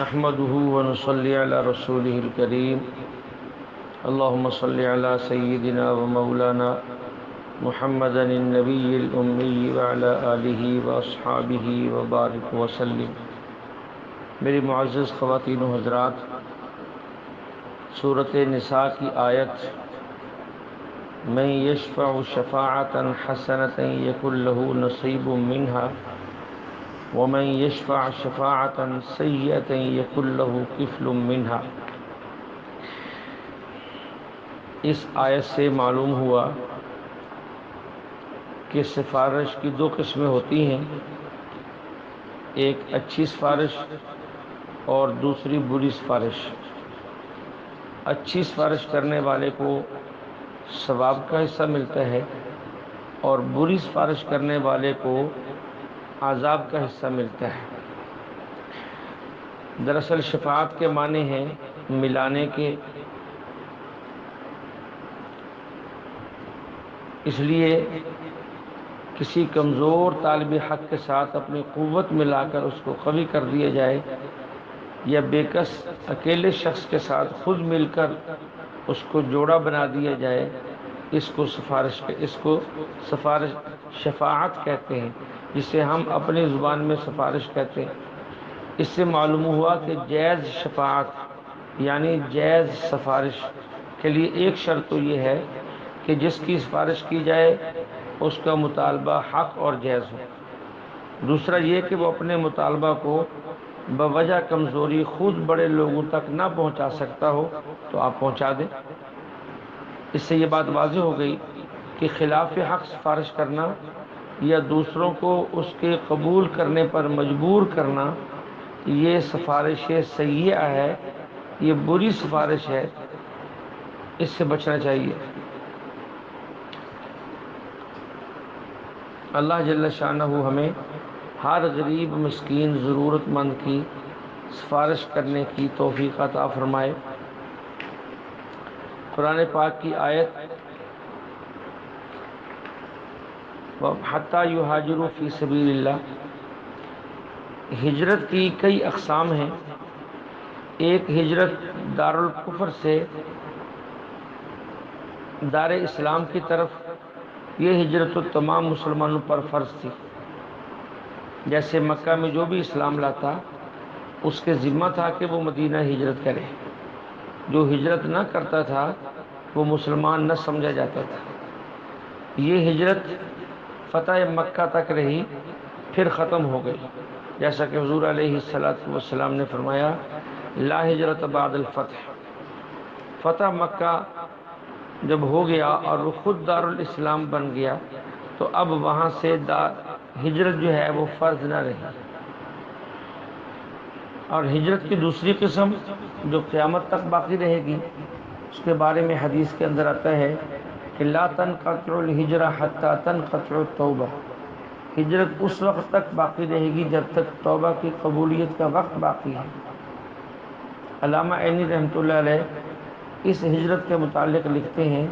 نحمده ونصلي على رسوله الكريم اللهم صل على سيدنا ومولانا محمد النبي الأمي وعلى آله وأصحابه وبارك وسلم۔ میری معزز خواتین و حضرات، سورۃ نساء کی آیت من یشفع شفاعة حسنة یکن له نصیب منها ومن یشفع شفاعة سیئة یکن له کفل منها۔ اس آیت سے معلوم ہوا کہ سفارش کی دو قسمیں ہوتی ہیں، ایک اچھی سفارش اور دوسری بری سفارش۔ اچھی سفارش کرنے والے کو ثواب کا حصہ ملتا ہے اور بری سفارش کرنے والے کو عذاب کا حصہ ملتا ہے۔ دراصل شفاعت کے معنی ہیں ملانے کے، اس لیے کسی کمزور طالب حق کے ساتھ اپنی قوت ملا کر اس کو قوی کر دیا جائے، یا بے کس اکیلے شخص کے ساتھ خود مل کر اس کو جوڑا بنا دیا جائے، اس کو سفارش شفاعت کہتے ہیں، جسے ہم اپنی زبان میں سفارش کہتے ہیں۔ اس سے معلوم ہوا کہ جائز شفاعت یعنی جائز سفارش کے لیے ایک شرط تو یہ ہے کہ جس کی سفارش کی جائے اس کا مطالبہ حق اور جائز ہو۔ دوسرا یہ کہ وہ اپنے مطالبہ کو بوجہ کمزوری خود بڑے لوگوں تک نہ پہنچا سکتا ہو تو آپ پہنچا دیں۔ اس سے یہ بات واضح ہو گئی کہ خلاف حق سفارش کرنا یا دوسروں کو اس کے قبول کرنے پر مجبور کرنا یہ سفارش سیئہ ہے، یہ بری سفارش ہے، اس سے بچنا چاہیے۔ اللہ جل شانہ ہمیں ہر غریب مسکین ضرورت مند کی سفارش کرنے کی توفیق عطا فرمائے۔ قرآن پاک کی آیت حَتَّى يُهَاجِرُوا فِي سَبِيلِ اللَّهِ، ہجرت کی کئی اقسام ہیں۔ ایک ہجرت دارالکفر سے دار اسلام کی طرف، یہ ہجرت تو تمام مسلمانوں پر فرض تھی۔ جیسے مکہ میں جو بھی اسلام لاتا اس کے ذمہ تھا کہ وہ مدینہ ہجرت کرے، جو ہجرت نہ کرتا تھا وہ مسلمان نہ سمجھا جاتا تھا۔ یہ ہجرت فتح مکہ تک رہی، پھر ختم ہو گئی، جیسا کہ حضور علیہ السلام نے فرمایا لا ہجرت بعد الفتح۔ فتح مکہ جب ہو گیا اور وہ خود دارالاسلام بن گیا تو اب وہاں سے ہجرت جو ہے وہ فرض نہ رہی۔ اور ہجرت کی دوسری قسم جو قیامت تک باقی رہے گی، اس کے بارے میں حدیث کے اندر آتا ہے کہ لا تنقطع الہجرہ حتی تنقطع التوبہ، ہجرت اس وقت تک باقی رہے گی جب تک توبہ کی قبولیت کا وقت باقی ہے۔ علامہ عینی رحمۃ اللہ علیہ اس ہجرت کے متعلق لکھتے ہیں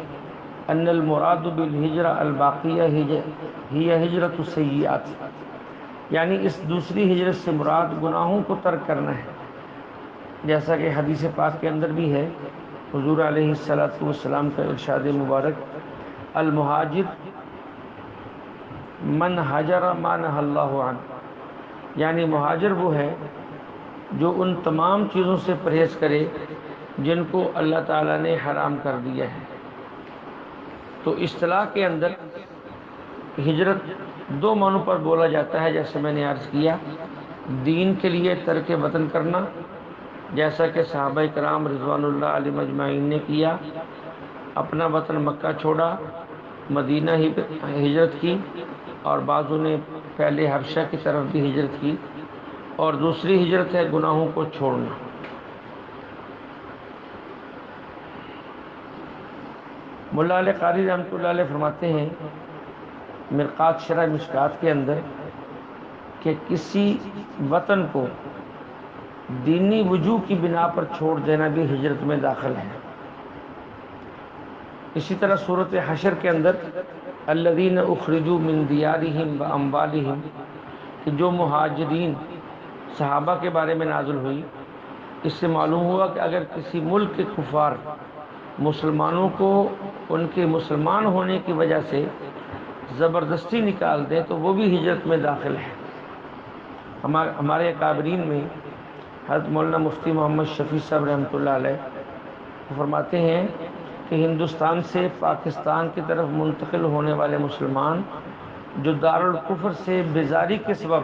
ان المراد بالہجرہ الباقیہ ہی ہجرت السیئات، یعنی اس دوسری ہجرت سے مراد گناہوں کو ترک کرنا ہے، جیسا کہ حدیث پاک کے اندر بھی ہے۔ حضور علیہ السلام کا ارشاد مبارک المہاجر من ہاجر ما نہی اللہ عنہ، یعنی مہاجر وہ ہے جو ان تمام چیزوں سے پرہیز کرے جن کو اللہ تعالیٰ نے حرام کر دیا ہے۔ تو اصطلاح کے اندر ہجرت دو معنوں پر بولا جاتا ہے، جیسے میں نے عرض کیا، دین کے لیے ترک وطن کرنا، جیسا کہ صحابہ کرام رضوان اللہ علیہم اجمعین نے کیا، اپنا وطن مکہ چھوڑا، مدینہ ہی ہجرت کی، اور بعضوں نے پہلے حبشہ کی طرف بھی ہجرت کی، اور دوسری ہجرت ہے گناہوں کو چھوڑنا۔ مولا علی قاری رحمۃ اللہ علیہ فرماتے ہیں مرقات شرح مشکات کے اندر کہ کسی وطن کو دینی وجوہ کی بنا پر چھوڑ دینا بھی ہجرت میں داخل ہے۔ اسی طرح صورت حشر کے اندر الذین اخرجوا من دیارہم واموالہم، کہ جو مہاجرین صحابہ کے بارے میں نازل ہوئی اس سے معلوم ہوا کہ اگر کسی ملک کے کفار مسلمانوں کو ان کے مسلمان ہونے کی وجہ سے زبردستی نکال دیں تو وہ بھی ہجرت میں داخل ہے۔ ہمارے اکابرین میں حضرت مولانا مفتی محمد شفیع صاحب رحمۃ اللہ علیہ فرماتے ہیں کہ ہندوستان سے پاکستان کی طرف منتقل ہونے والے مسلمان جو دارالکفر سے بیزاری کے سبب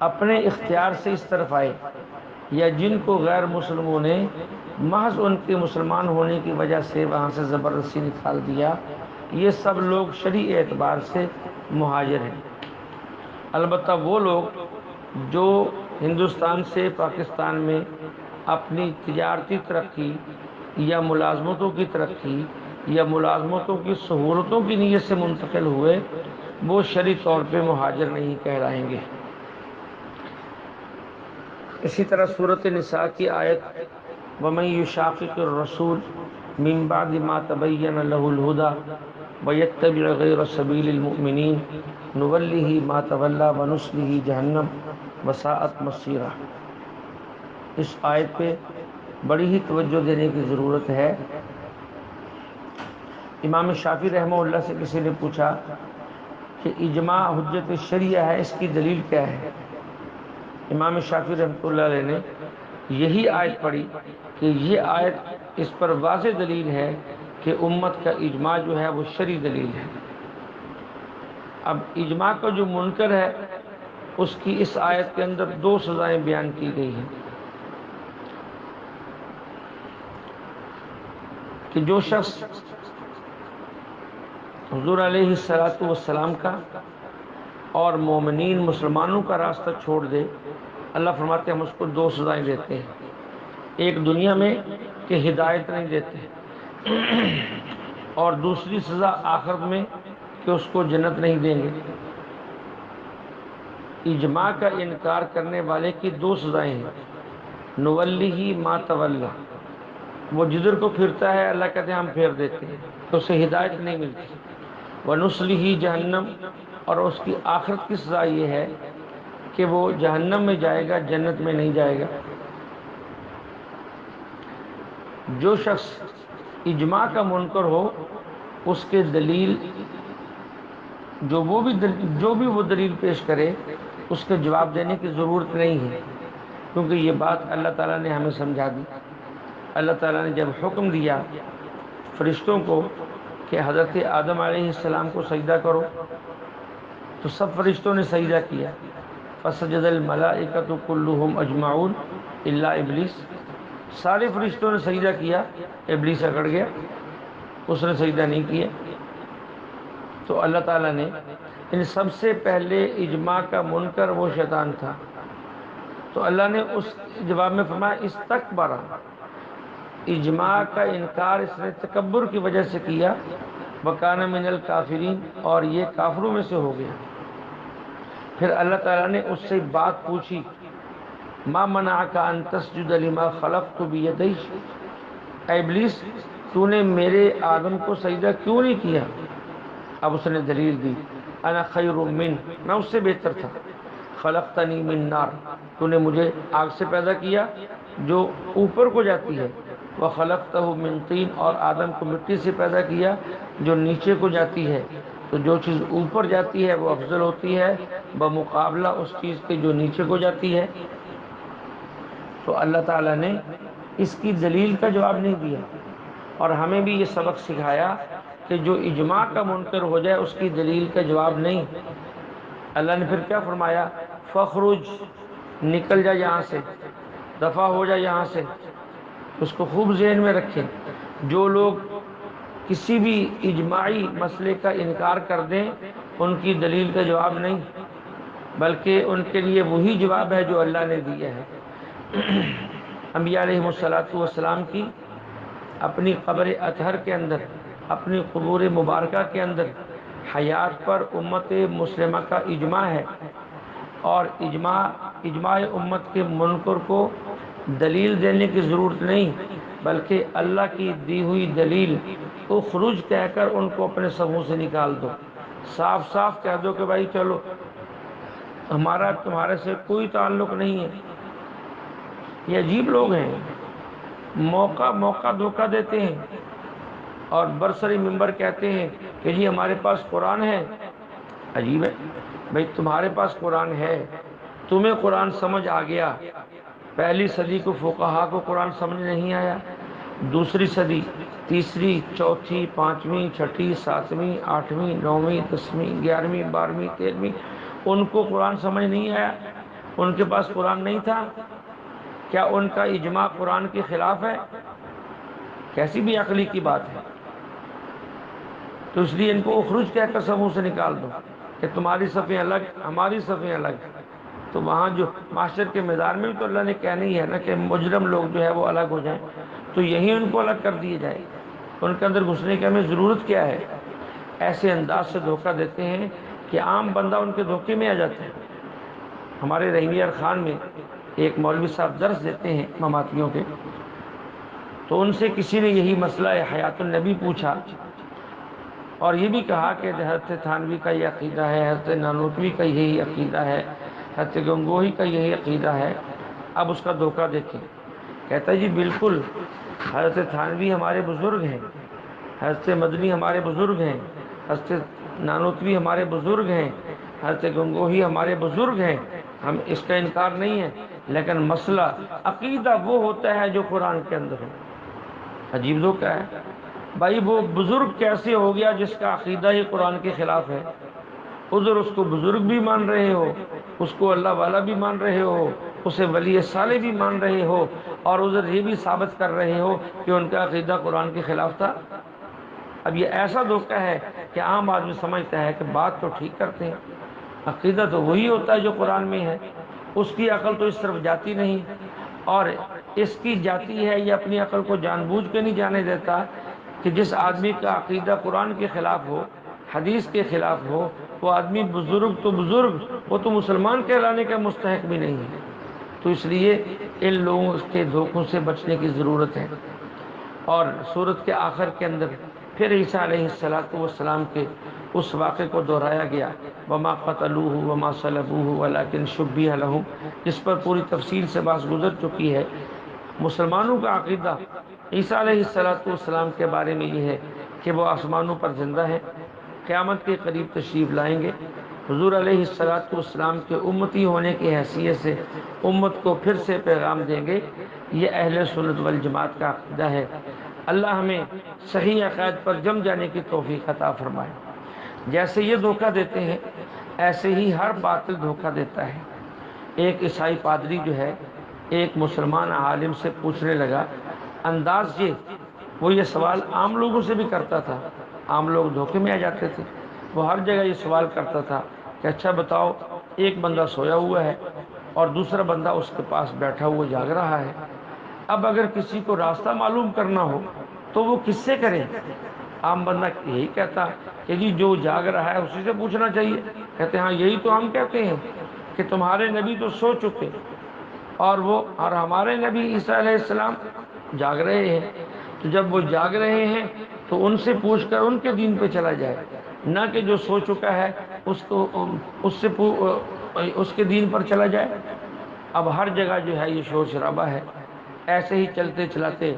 اپنے اختیار سے اس طرف آئے، یا جن کو غیر مسلموں نے محض ان کے مسلمان ہونے کی وجہ سے وہاں سے زبردستی نکال دیا، یہ سب لوگ شرعی اعتبار سے مہاجر ہیں۔ البتہ وہ لوگ جو ہندوستان سے پاکستان میں اپنی تجارتی ترقی یا ملازمتوں کی ترقی یا ملازمتوں کی سہولتوں کی نیت سے منتقل ہوئے، وہ شرعی طور پہ مہاجر نہیں کہلائیں گے۔ اسی طرح سورۃ نساء کی آیت وَمَن يُشَاقِقِ الرَّسُولَ مِن بَعْدِ مَا تَبَيَّنَ لَهُ الْهُدَى وَيَتَّبِعْ غَيْرَ سَبِيلِ الْمُؤْمِنِينَ نُوَلِّهِ مَا تَوَلَّى وَنُصْلِهِ جَهَنَّمَ وَسَاءَتْ مَصِيرًا۔ اس آیت پہ بڑی ہی توجہ دینے کی ضرورت ہے۔ امام شافعی رحمہ اللہ سے کسی نے پوچھا کہ اجماع حجت شرعیہ ہے، اس کی دلیل کیا ہے؟ امام شافعی رحمۃ اللہ علیہ نے یہی آیت پڑھی کہ یہ آیت اس پر واضح دلیل ہے کہ امت کا اجماع جو ہے وہ شرعی دلیل ہے۔ اب اجماع کا جو منکر ہے اس کی اس آیت کے اندر دو سزائیں بیان کی گئی ہیں کہ جو شخص حضور علیہ الصلوۃ والسلام کا اور مومنین مسلمانوں کا راستہ چھوڑ دے، اللہ فرماتے ہیں ہم اس کو دو سزائیں دیتے ہیں۔ ایک دنیا میں کہ ہدایت نہیں دیتے، اور دوسری سزا آخرت میں کہ اس کو جنت نہیں دیں گے۔ اجماع کا انکار کرنے والے کی دو سزائیں ہیں، نولیہ ما تولی، وہ جدھر کو پھرتا ہے اللہ کہتے ہیں ہم پھیر دیتے ہیں، تو اسے ہدایت نہیں ملتی، ونصلہ جہنم، اور اس کی آخرت کی سزا یہ ہے کہ وہ جہنم میں جائے گا، جنت میں نہیں جائے گا۔ جو شخص اجماع کا منکر ہو اس کے دلیل جو بھی وہ دلیل پیش کرے اس کے جواب دینے کی ضرورت نہیں ہے، کیونکہ یہ بات اللہ تعالیٰ نے ہمیں سمجھا دی۔ اللہ تعالیٰ نے جب حکم دیا فرشتوں کو کہ حضرت آدم علیہ السلام کو سجدہ کرو تو سب فرشتوں نے سجدہ کیا، فسجد الملائکۃ کلھم اجمعون الا ابلیس، سارے فرشتوں نے سجدہ کیا، ابلیس اکڑ گیا، اس نے سجدہ نہیں کیا۔ تو اللہ تعالیٰ نے ان سب سے پہلے اجماع کا منکر وہ شیطان تھا، تو اللہ نے اس جواب میں فرمایا استکبر، اجماع کا انکار اس نے تکبر کی وجہ سے کیا، وکان من الکافرین، اور یہ کافروں میں سے ہو گیا۔ پھر اللہ تعالیٰ نے اس سے بات پوچھی ما منعک ان تسجد لما خلقت بیدی، اے ابلیس تو نے میرے آدم کو سجدہ کیوں نہیں کیا؟ اب اس نے دلیل دی انا خیر من، میں اس سے بہتر تھا، خلقتنی من نار، تو نے مجھے آگ سے پیدا کیا جو اوپر کو جاتی ہے، وخلقتہ من طین، اور آدم کو مٹی سے پیدا کیا جو نیچے کو جاتی ہے، تو جو چیز اوپر جاتی ہے وہ افضل ہوتی ہے بمقابلہ اس چیز کے جو نیچے کو جاتی ہے۔ تو اللہ تعالیٰ نے اس کی دلیل کا جواب نہیں دیا، اور ہمیں بھی یہ سبق سکھایا کہ جو اجماع کا منکر ہو جائے اس کی دلیل کا جواب نہیں۔ اللہ نے پھر کیا فرمایا فخرج، نکل جا یہاں سے، دفع ہو جا یہاں سے۔ اس کو خوب ذہن میں رکھیں، جو لوگ کسی بھی اجماعی مسئلے کا انکار کر دیں ان کی دلیل کا جواب نہیں، بلکہ ان کے لیے وہی جواب ہے جو اللہ نے دیا ہے۔ انبیاء علیہ السلام کی اپنی قبر اطہر کے اندر، اپنی قبور مبارکہ کے اندر حیات پر امت مسلمہ کا اجماع ہے، اور اجماع امت کے منکر کو دلیل دینے کی ضرورت نہیں، بلکہ اللہ کی دی ہوئی دلیل اخرج کہہ کر ان کو اپنے صفوں سے نکال دو، صاف صاف کہہ دو کہ بھائی چلو ہمارا تمہارے سے کوئی تعلق نہیں ہے، یہ عجیب لوگ ہیں، موقع دھوکہ دیتے ہیں اور برسری ممبر کہتے ہیں کہ جی ہمارے پاس قرآن ہے۔ عجیب ہے بھئی، تمہارے پاس قرآن ہے، تمہیں قرآن سمجھ آ گیا، پہلی صدی کو فقہا کو قرآن سمجھ نہیں آیا، دوسری صدی، تیسری، چوتھی، پانچویں، چھٹی، ساتویں، آٹھویں، نویں، دسویں، گیارہویں، بارہویں، تیرہویں، ان کو قرآن سمجھ نہیں آیا، ان کے پاس قرآن نہیں تھا، کیا ان کا اجماع قرآن کے خلاف ہے؟ کیسی بھی عقلی کی بات ہے۔ تو اس لیے ان کو اخرج کہہ کر سموں سے نکال دو کہ تمہاری صفیں الگ، ہماری صفیں الگ۔ تو وہاں جو معاشر کے میدان میں تو اللہ نے کہنا ہی ہے نا کہ مجرم لوگ جو ہے وہ الگ ہو جائیں، تو یہی ان کو الگ کر دیے جائے، ان کے اندر گھسنے کی ہمیں ضرورت کیا ہے؟ ایسے انداز سے دھوکہ دیتے ہیں کہ عام بندہ ان کے دھوکے میں آ جاتا ہے۔ ہمارے رحیمی خان میں ایک مولوی صاحب درس دیتے ہیں مماتیوں کے، تو ان سے کسی نے یہی مسئلہ حیات النبی پوچھا اور یہ بھی کہا کہ حضرت تھانوی کا یہ عقیدہ ہے، حضرت نانوتوی کا یہی عقیدہ ہے، حضرت گنگوہی کا یہی عقیدہ ہے۔ اب اس کا دھوکہ دیکھیں، کہتا ہے جی بالکل، حضرت تھانوی ہمارے بزرگ ہیں، حضرت مدنی ہمارے بزرگ ہیں، حضرت نانوتوی ہمارے بزرگ ہیں، حضرت گنگوہی ہمارے بزرگ ہیں، ہم اس کا انکار نہیں ہے، لیکن مسئلہ عقیدہ وہ ہوتا ہے جو قرآن کے اندر ہو۔ عجیب دھوکہ ہے بھائی، وہ بزرگ کیسے ہو گیا جس کا عقیدہ ہی قرآن کے خلاف ہے؟ ادھر اس کو بزرگ بھی مان رہے ہو، اس کو اللہ والا بھی مان رہے ہو، اسے ولی صالح بھی مان رہے ہو، اور ادھر یہ بھی ثابت کر رہے ہو کہ ان کا عقیدہ قرآن کے خلاف تھا۔ اب یہ ایسا دھوکہ ہے کہ عام آدمی سمجھتا ہے کہ بات تو ٹھیک کرتے ہیں، عقیدہ تو وہی ہوتا ہے جو قرآن میں ہے، اس کی عقل تو اس طرف جاتی نہیں، اور اس کی جاتی ہے، یہ اپنی عقل کو جان بوجھ کے نہیں جانے دیتا کہ جس آدمی کا عقیدہ قرآن کے خلاف ہو، حدیث کے خلاف ہو، وہ آدمی بزرگ تو بزرگ، وہ تو مسلمان کہلانے کا مستحق بھی نہیں ہے۔ تو اس لیے ان لوگوں کے دھوکوں سے بچنے کی ضرورت ہے۔ اور سورت کے آخر کے اندر پھر عیسیٰ علیہ السلام کے اس واقعے کو دہرایا گیا، وما قتلوہ وما صلبوہ ولکن شبیہ لہم، جس پر پوری تفصیل سے بات گزر چکی ہے۔ مسلمانوں کا عقیدہ عیسیٰ علیہ السلام کے بارے میں یہ ہے کہ وہ آسمانوں پر زندہ ہیں، قیامت کے قریب تشریف لائیں گے، حضور علیہ السلام کے امتی ہونے کی حیثیت سے امت کو پھر سے پیغام دیں گے۔ یہ اہل سنت والجماعت کا عقیدہ ہے۔ اللہ ہمیں صحیح عقائد پر جم جانے کی توفیق عطا فرمائے۔ جیسے یہ دھوکہ دیتے ہیں، ایسے ہی ہر باطل دھوکہ دیتا ہے۔ ایک عیسائی پادری جو ہے ایک مسلمان عالم سے پوچھنے لگا، انداز وہ یہ سوال عام لوگوں سے بھی کرتا تھا، عام لوگ دھوکے میں آ جاتے تھے، وہ ہر جگہ یہ سوال کرتا تھا کہ اچھا بتاؤ، ایک بندہ سویا ہوا ہے اور دوسرا بندہ اس کے پاس بیٹھا ہوا جاگ رہا ہے، اب اگر کسی کو راستہ معلوم کرنا ہو تو وہ کس سے کرے؟ عام بندہ یہی کہتا کہ جی جو جاگ رہا ہے اسی سے پوچھنا چاہیے۔ کہتے ہیں ہاں یہی تو ہم کہتے ہیں کہ تمہارے نبی تو سو چکے اور ہمارے نبی عیسیٰ علیہ السلام جاگ رہے ہیں، تو جب وہ جاگ رہے ہیں تو ان سے پوچھ کر ان کے دین پہ چلا جائے، نہ کہ جو سو چکا ہے اس کے دین پر چلا جائے۔ اب ہر جگہ جو ہے یہ شور شرابہ ہے۔ ایسے ہی چلتے چلاتے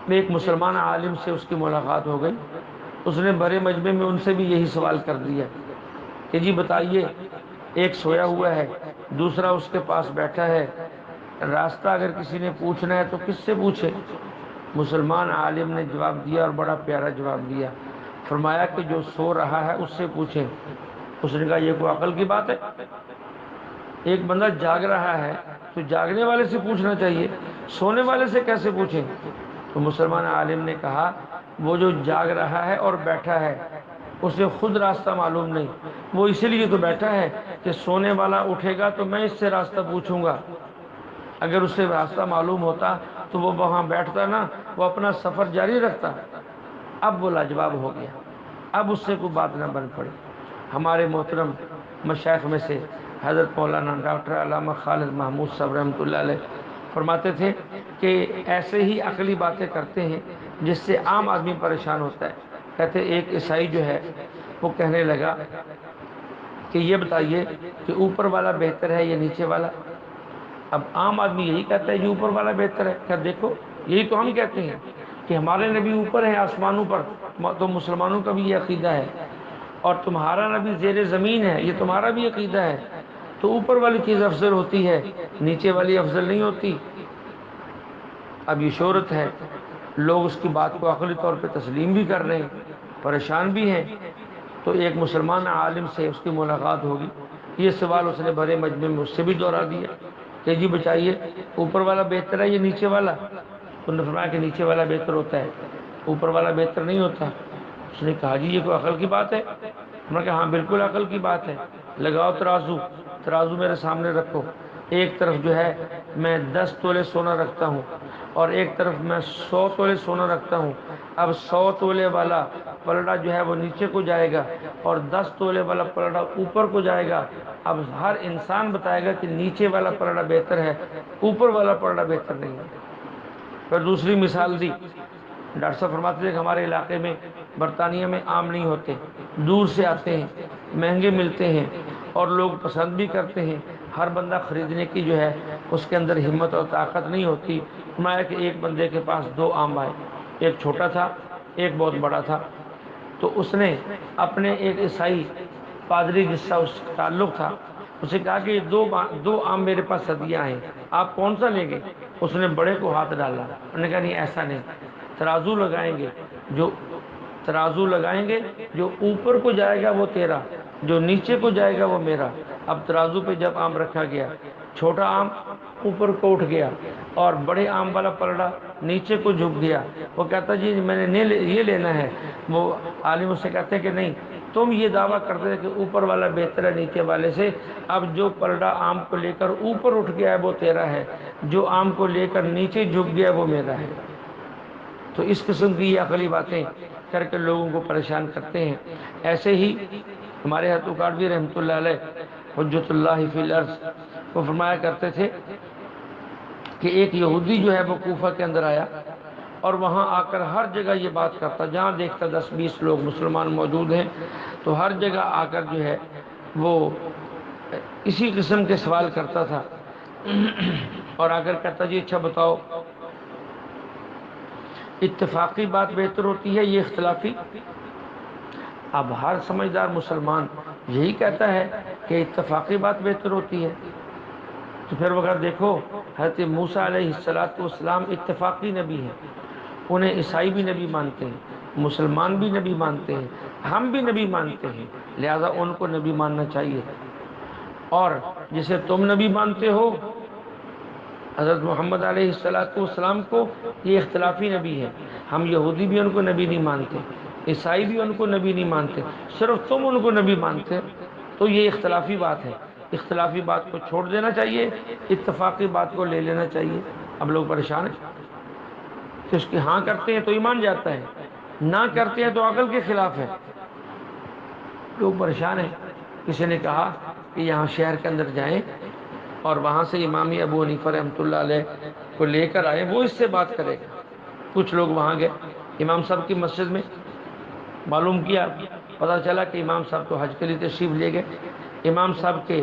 ایک مسلمان عالم سے اس کی ملاقات ہو گئی، اس نے بڑے مجمع میں ان سے بھی یہی سوال کر دیا کہ جی بتائیے، ایک سویا ہوا ہے، دوسرا اس کے پاس بیٹھا ہے، راستہ اگر کسی نے پوچھنا ہے تو کس سے پوچھے؟ مسلمان عالم نے جواب دیا اور بڑا پیارا جواب دیا، فرمایا کہ جو سو رہا ہے اس سے پوچھیں۔ اس نے کہا یہ کوئی عقل کی بات ہے؟ ایک بندہ جاگ رہا ہے تو جاگنے والے سے پوچھنا چاہیے، سونے والے سے کیسے پوچھیں؟ تو مسلمان عالم نے کہا وہ جو جاگ رہا ہے اور بیٹھا ہے اسے خود راستہ معلوم نہیں، وہ اسی لیے تو بیٹھا ہے کہ سونے والا اٹھے گا تو میں اس سے راستہ پوچھوں گا، اگر اسے راستہ معلوم ہوتا تو وہ وہاں بیٹھتا نا، وہ اپنا سفر جاری رکھتا۔ اب وہ لاجواب ہو گیا، اب اس سے کوئی بات نہ بن پڑی۔ ہمارے محترم مشائخ میں سے حضرت مولانا ڈاکٹر علامہ خالد محمود صاحب رحمۃ اللہ علیہ فرماتے تھے کہ ایسے ہی عقلی باتیں کرتے ہیں جس سے عام آدمی پریشان ہوتا ہے۔ کہتے ایک عیسائی جو ہے وہ کہنے لگا کہ یہ بتائیے کہ اوپر والا بہتر ہے یا نیچے والا؟ اب عام آدمی یہی کہتا ہے جو اوپر والا بہتر ہے. کیا دیکھو یہی تو ہم کہتے ہیں کہ ہمارے نبی اوپر ہیں آسمانوں پر، تو مسلمانوں کا بھی یہ عقیدہ ہے، اور تمہارا نبی زیر زمین ہے، یہ تمہارا بھی عقیدہ ہے. تو اوپر والی چیز افضل ہوتی ہے، نیچے والی افضل نہیں ہوتی. اب یہ شہرت ہے، لوگ اس کی بات کو عقلی طور پہ تسلیم بھی کر رہے ہیں، پریشان بھی ہیں. تو ایک مسلمان عالم سے اس کی ملاقات ہوگی، یہ سوال اس نے بڑے مجمع میں اس سے بھی دوہرا دیا کہ جی بچائیے اوپر والا بہتر ہے یہ نیچے والا؟ انہوں نے فرمایا کہ نیچے والا بہتر ہوتا ہے، اوپر والا بہتر نہیں ہوتا. اس نے کہا جی یہ کوئی عقل کی بات ہے؟ انہوں نے کہا ہاں بالکل عقل کی بات ہے. لگاؤ ترازو، ترازو میرے سامنے رکھو. ایک طرف جو ہے میں 10 تولے سونا رکھتا ہوں اور ایک طرف میں 100 تولے سونا رکھتا ہوں. اب 100 تولے والا پلڑا جو ہے وہ نیچے کو جائے گا اور 10 تولے والا پلڑا اوپر کو جائے گا. اب ہر انسان بتائے گا کہ نیچے والا پلڑا بہتر ہے، اوپر والا پلڑا بہتر نہیں ہے. پھر دوسری مثال دی. ڈاکٹر صاحب فرماتے تھے کہ ہمارے علاقے میں برطانیہ میں عام نہیں ہوتے، دور سے آتے ہیں، مہنگے ملتے ہیں اور لوگ پسند بھی کرتے ہیں. ہر بندہ خریدنے کی جو ہے اس کے اندر ہمت اور طاقت نہیں ہوتی. فرمایا کہ ایک بندے کے پاس 2 آم آئے، ایک چھوٹا تھا ایک بہت بڑا تھا. تو اس نے اپنے ایک عیسائی پادری جس سے اس کا تعلق تھا اسے کہا کہ یہ 2 آم میرے پاس ہدیہ ہیں، آپ کون سا لیں گے؟ اس نے بڑے کو ہاتھ ڈالا. انہوں نے کہا نہیں ایسا نہیں، ترازو لگائیں گے، جو ترازو لگائیں گے جو اوپر کو جائے گا وہ تیرا، جو نیچے کو جائے گا وہ میرا. اب ترازو پہ جب آم رکھا گیا، چھوٹا آم اوپر کو اٹھ گیا اور بڑے آم والا پلڑا نیچے کو جھک گیا. وہ کہتا جی میں نے یہ لینا ہے. وہ عالم اس سے کہتے ہیں کہ نہیں، تم یہ دعویٰ کرتے کہ اوپر والا بہتر ہے نیچے والے سے، اب جو پلڑا آم کو لے کر اوپر اٹھ گیا ہے وہ تیرا ہے، جو آم کو لے کر نیچے جھک گیا وہ میرا ہے. تو اس قسم کی یہ عقلی باتیں کر کے لوگوں کو پریشان کرتے ہیں. ایسے ہی ہمارے حضرت کاٹوی رحمۃ اللہ علیہ حجت اللہ فی الارض وہ فرمایا کرتے تھے کہ ایک یہودی جو ہے وہ کوفہ کے اندر آیا اور وہاں آ کر ہر جگہ یہ بات کرتا، جہاں دیکھتا 10-20 لوگ مسلمان موجود ہیں تو ہر جگہ آ کر جو ہے وہ اسی قسم کے سوال کرتا تھا اور آ کر کہتا جی اچھا بتاؤ اتفاقی بات بہتر ہوتی ہے یہ اختلافی؟ اب ہر سمجھدار مسلمان یہی کہتا ہے کہ اتفاقی بات بہتر ہوتی ہے. تو پھر اگر دیکھو حضرت موسیٰ علیہ السلام اتفاقی نبی ہیں، انہیں عیسائی بھی نبی مانتے ہیں، مسلمان بھی نبی مانتے ہیں، ہم بھی نبی مانتے ہیں، لہذا ان کو نبی ماننا چاہیے. اور جسے تم نبی مانتے ہو حضرت محمد علیہ السلام کو، یہ اختلافی نبی ہے. ہم یہودی بھی ان کو نبی نہیں مانتے، عیسائی بھی ان کو نبی نہیں مانتے، صرف تم ان کو نبی مانتے. تو یہ اختلافی بات ہے. اختلافی بات کو چھوڑ دینا چاہیے، اتفاقی بات کو لے لینا چاہیے. اب لوگ پریشان ہیں کہ اس کی ہاں کرتے ہیں تو ایمان جاتا ہے، نہ کرتے ہیں تو عقل کے خلاف ہے. لوگ پریشان ہیں. کسی نے کہا کہ یہاں شہر کے اندر جائیں اور وہاں سے امام ابو حنیفہ رحمۃ اللہ علیہ کو لے کر آئے، وہ اس سے بات کرے گا. کچھ لوگ وہاں گئے امام صاحب کی مسجد میں، معلوم کیا، پتہ چلا کہ امام صاحب تو حج کے لیے تشریف لے گئے. امام صاحب کے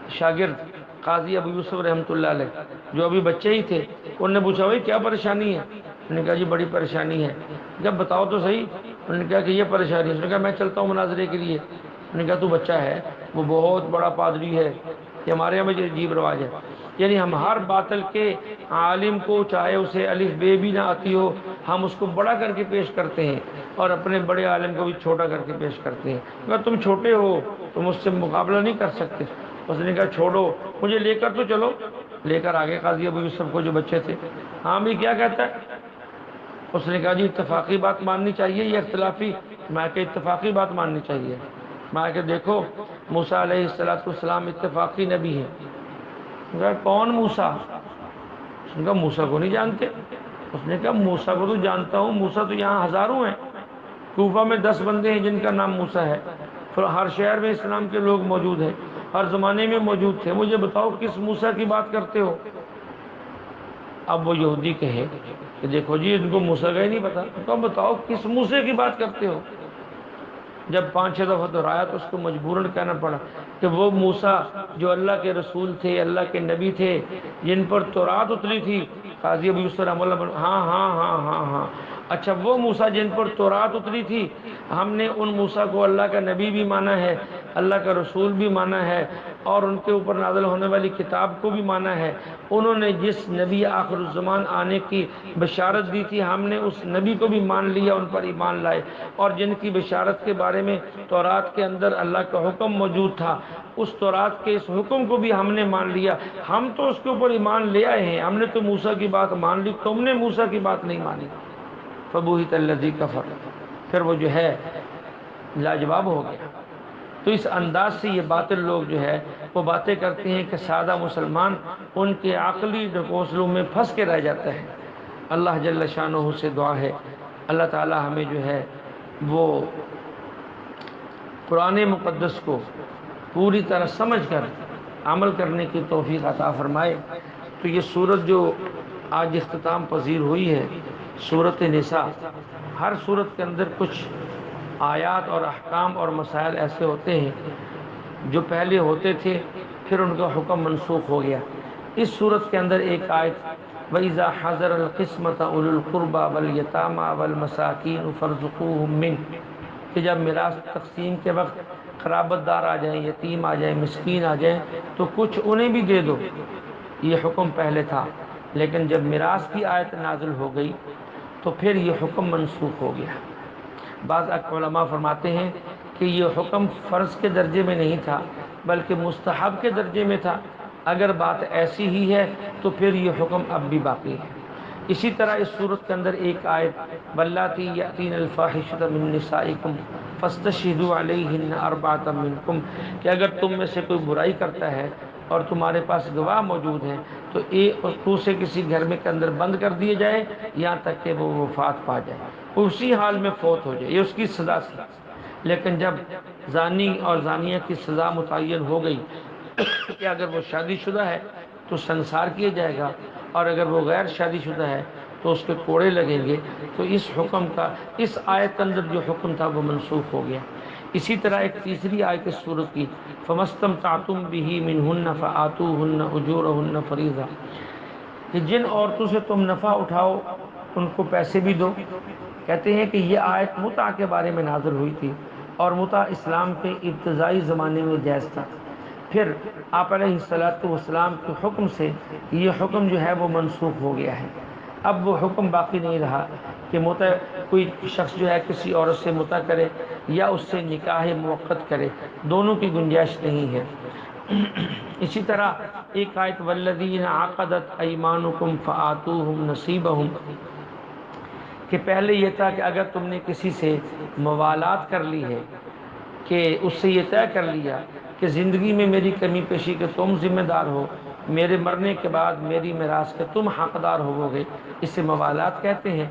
شاگرد قاضی ابو یوسف رحمۃ اللہ علیہ جو ابھی بچے ہی تھے، انہوں نے پوچھا بھائی کیا پریشانی ہے؟ انہوں نے کہا جی بڑی پریشانی ہے. جب بتاؤ تو صحیح. انہوں نے کہا کہ یہ پریشانی ہے. اس نے کہا میں چلتا ہوں مناظرے کے لیے. انہوں نے کہا تو بچہ ہے، وہ بہت بڑا پادری ہے، کہ ہمارے یہاں میں عجیب رواج ہے. یعنی ہم ہر باطل کے عالم کو، چاہے اسے الف بے بھی نہ آتی ہو، ہم اس کو بڑا کر کے پیش کرتے ہیں اور اپنے بڑے عالم کو بھی چھوٹا کر کے پیش کرتے ہیں. اگر تم چھوٹے ہو تم اس سے مقابلہ نہیں کر سکتے. اس نے کہا چھوڑو، مجھے لے کر تو چلو. لے کر آگے قاضی ابو یوسف کو جو بچے تھے. ہاں بھی کیا کہتا ہے؟ اس نے کہا جی اتفاقی بات ماننی چاہیے یہ اختلافی؟ میں کہ اتفاقی بات ماننی چاہیے. میں کہ دیکھو موسیٰ علیہ السلام اتفاقی نبی ہے. کون موسیٰ؟ اس نے کہا موسیٰ کو نہیں جانتے؟ اس نے کہا موسیٰ کو تو جانتا ہوں، موسیٰ تو یہاں ہزاروں ہیں، کوفہ میں 10 بندے ہیں جن کا نام موسیٰ ہے. پھر ہر شہر میں اسلام کے لوگ موجود ہیں، ہر زمانے میں موجود تھے. مجھے بتاؤ کس موسیٰ کی بات کرتے ہو؟ اب وہ یہودی کہے کہ دیکھو جی ان کو موسیٰ کا ہی نہیں پتا، تو اب بتاؤ کس موسیٰ کی بات کرتے ہو؟ جب 5-6 دفعہ دہرایا تو اس کو مجبوراً کہنا پڑا کہ وہ موسیٰ جو اللہ کے رسول تھے، اللہ کے نبی تھے، جن پر تورات اتری تھی۔ قاضی ابو یوسف رحمہ اللہ ہاں ہاں ہاں ہاں ہاں، اچھا وہ موسیٰ جن پر تورات اتری تھی، ہم نے ان موسیٰ کو اللہ کا نبی بھی مانا ہے، اللہ کا رسول بھی مانا ہے، اور ان کے اوپر نازل ہونے والی کتاب کو بھی مانا ہے۔ انہوں نے جس نبی آخر الزمان آنے کی بشارت دی تھی، ہم نے اس نبی کو بھی مان لیا، ان پر ایمان لائے، اور جن کی بشارت کے بارے میں تورات کے اندر اللہ کا حکم موجود تھا، اس تورات کے اس حکم کو بھی ہم نے مان لیا۔ ہم تو اس کے اوپر ایمان لے آئے ہیں، ہم نے تو موسیٰ کی بات مان لی، تم نے موسیٰ کی بات نہیں مانی۔ فبہت الذی کفر، پھر وہ جو ہے لاجواب ہو گیا۔ تو اس انداز سے یہ باطل لوگ جو ہے وہ باتیں کرتے ہیں کہ سادہ مسلمان ان کے عقلی ڈھکوسلوں میں پھنس کے رہ جاتا ہے۔ اللہ جل شانہ سے دعا ہے اللہ تعالی ہمیں جو ہے وہ قرآن مقدس کو پوری طرح سمجھ کر عمل کرنے کی توفیق عطا فرمائے۔ تو یہ سورت جو آج اختتام پذیر ہوئی ہے، سورت نساء، ہر سورت کے اندر کچھ آیات اور احکام اور مسائل ایسے ہوتے ہیں جو پہلے ہوتے تھے، پھر ان کا حکم منسوخ ہو گیا۔ اس سورت کے اندر ایک آیت وَإِذَا حَضَرَ الْقِسْمَةَ أُولُو الْقُرْبَى وَالْيَتَامَى وَالْمَسَاكِينُ فَارْزُقُوهُم مِّنْهُ، کہ جب میراث تقسیم کے وقت قرابت دار آ جائیں، یتیم آ جائیں، مسکین آ جائیں تو کچھ انہیں بھی دے دو۔ یہ حکم پہلے تھا، لیکن جب میراث کی آیت نازل ہو گئی تو پھر یہ حکم منسوخ ہو گیا۔ بعض علماء فرماتے ہیں کہ یہ حکم فرض کے درجے میں نہیں تھا بلکہ مستحب کے درجے میں تھا۔ اگر بات ایسی ہی ہے تو پھر یہ حکم اب بھی باقی ہے۔ اسی طرح اس صورت کے اندر ایک آیت واللاتی یاتین الفاحشۃ من نسائکم فاستشہدوا علیہن اربعۃ منکم، کہ اگر تم میں سے کوئی برائی کرتا ہے اور تمہارے پاس گواہ موجود ہیں تو اسے کسی گھر میں کے اندر بند کر دیے جائے یہاں تک کہ وہ وفات پا جائے، اسی حال میں فوت ہو جائے، یہ اس کی سزا تھی۔ لیکن جب زانی اور زانیہ کی سزا متعین ہو گئی کہ اگر وہ شادی شدہ ہے تو سنسار کیا جائے گا، اور اگر وہ غیر شادی شدہ ہے تو اس کے کوڑے لگیں گے، تو اس حکم کا، اس آیت کے اندر جو حکم تھا وہ منسوخ ہو گیا۔ اسی طرح ایک تیسری آیت اس سورت کی فَمَسْتَمْتَعْتُمْ بِهِ مِنْهُنَّ فَآتُوهُنَّ أُجُورَهُنَّ فَرِيضَةً، کہ جن عورتوں سے تم نفع اٹھاؤ ان کو پیسے بھی دو۔ کہتے ہیں کہ یہ آیت متع کے بارے میں نازل ہوئی تھی، اور متع اسلام کے ابتدائی زمانے میں جائز تھا۔ پھر آپ علیہ الصلوۃ والسلام کے حکم سے یہ حکم جو ہے وہ منسوخ ہو گیا ہے۔ اب وہ حکم باقی نہیں رہا کہ متع کوئی شخص جو ہے کسی عورت سے متع کرے یا اس سے نکاح موقت کرے، دونوں کی گنجائش نہیں ہے۔ اسی طرح ایک آیت والذین عقدت ایمانکم فآتوہم نصیبہم، کہ پہلے یہ تھا کہ اگر تم نے کسی سے موالات کر لی ہے، کہ اس سے یہ طے کر لیا کہ زندگی میں میری کمی پیشی کے تم ذمہ دار ہو، میرے مرنے کے بعد میری میراث کے تم حقدار ہوو گے، اس سے موالات کہتے ہیں۔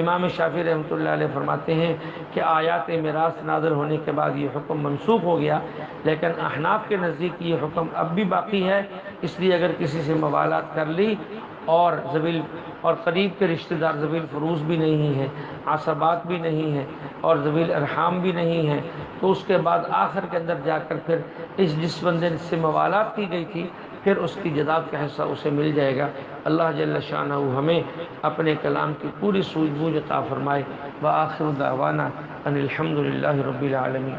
امام شافعی رحمۃ اللہ علیہ فرماتے ہیں کہ آیات میراث نازل ہونے کے بعد یہ حکم منسوخ ہو گیا، لیکن احناف کے نزدیک یہ حکم اب بھی باقی ہے۔ اس لیے اگر کسی سے موالات کر لی اور ذویل اور قریب کے رشتہ دار ذویل فروز بھی نہیں ہیں، عصبات بھی نہیں ہیں، اور ذویل ارحام بھی نہیں ہیں، تو اس کے بعد آخر کے اندر جا کر پھر جس بندے سے موالات کی گئی تھی پھر اس کی جداد کا حصہ اسے مل جائے گا۔ اللہ جل شانہ ہمیں اپنے کلام کی پوری سوجھ بوجھ عطا فرمائے۔ وآخر دعوانا ان الحمد للہ رب العالمین۔